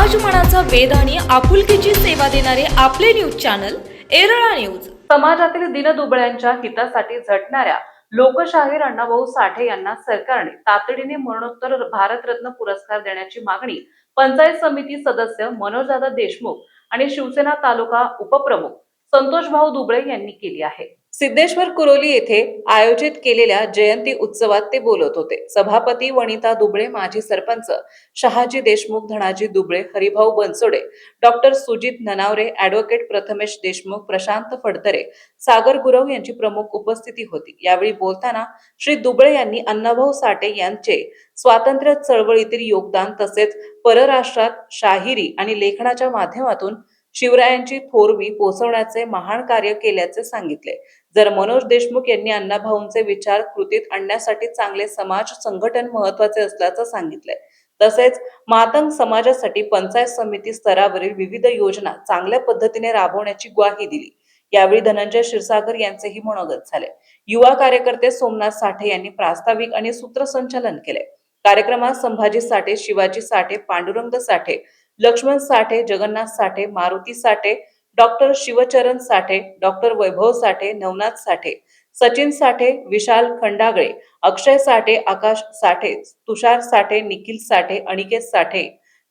समाजमनाचा वेध आणि आपुलकीची सेवा देणारे आपले न्यूज चॅनल एरळा न्यूज। समाजातील दीनदुबळ्यांच्या हितासाठी झटणाऱ्या लोकशाहीर अण्णाभाऊ साठे यांना सरकारने तातडीने मरणोत्तर भारतरत्न पुरस्कार देण्याची मागणी पंचायत समिती सदस्य मनोजदादा देशमुख आणि शिवसेना तालुका उपप्रमुख संतोषभाऊ दुबळे यांनी केली आहे। सिद्धेश्वर कुरोली येथे आयोजित केलेल्या जयंती उत्सवात ते बोलत होते। सभापती वनिता दुबळे, माजी सरपंच शहाजी देशमुख, धनाजी दुबळे, हरिभाऊ बनसोडे, डॉक्टर सुजित ननावरे, ॲडव्होकेट प्रथमेश देशमुख, प्रशांत फडतरे, सागर गुरव यांची प्रमुख उपस्थिती होती। यावेळी बोलताना श्री दुबळे यांनी अण्णाभाऊ साठे यांचे स्वातंत्र्य चळवळीतील योगदान तसेच परराष्ट्रात शाहिरी आणि लेखनाच्या माध्यमातून शिवरायांची थोरवी पोहोचवण्याचे महान कार्य केल्याचे सांगितले। जर मनोज देशमुख यांनी अण्णाभाऊंचे विचार कृतीत आणण्यासाठी चांगले समाज संघटन महत्वाचे असल्याचं सांगितले। तसेच मातंग समाजासाठी पंचायत समिती स्तरावरील विविध योजना चांगल्या पद्धतीने राबवण्याची ग्वाही दिली। यावेळी धनंजय क्षीरसागर यांचेही मनोगत झाले। युवा कार्यकर्ते सोमनाथ साठे यांनी प्रास्ताविक आणि सूत्रसंचालन केले। कार्यक्रमात संभाजी साठे, शिवाजी साठे, पांडुरंग साठे, लक्ष्मण साठे, जगन्नाथ साठे, मारुती साठे, डॉक्टर शिवचरण साठे, डॉक्टर वैभव साठे, नवनाथ साठे, सचिन साठे, विशाल खंडागळे, अक्षय साठे, आकाश साठे, तुषार साठे, निखिल साठे, अनिकेत साठे,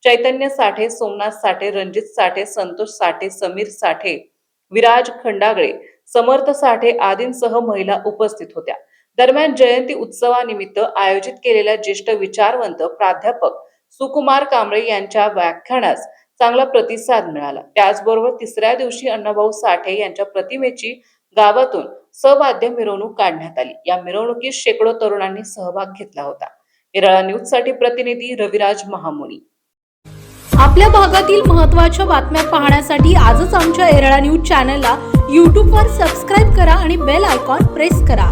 चैतन्य साठे, सोमनाथ साठे, रणजित साठे, संतोष साठे, समीर साठे, विराज खंडागळे, समर्थ साठे आदींसह महिला उपस्थित होत्या। दरम्यान जयंती उत्सवानिमित्त आयोजित केलेल्या ज्येष्ठ विचारवंत प्राध्यापक सुकुमार कांबळे यांच्या व्याख्यानास चांगला प्रतिसाद मिळाला। त्याचबरोबर तिसऱ्या दिवशी अण्णाभाऊ साठे यांच्या प्रतिमेची गावातून सवाद्य मिरवणूक काढण्यात आली। या मिरवणुकीत शेकडो तरुणांनी सहभाग घेतला होता। एरळा न्यूज साठी प्रतिनिधी रविराज महामुनी। आपल्या भागातील महत्त्वाच्या बातम्या पाहण्यासाठी आजच आमच्या एरळा न्यूज चॅनलला YouTube वर सबस्क्राइब करा आणि बेल आयकॉन प्रेस करा।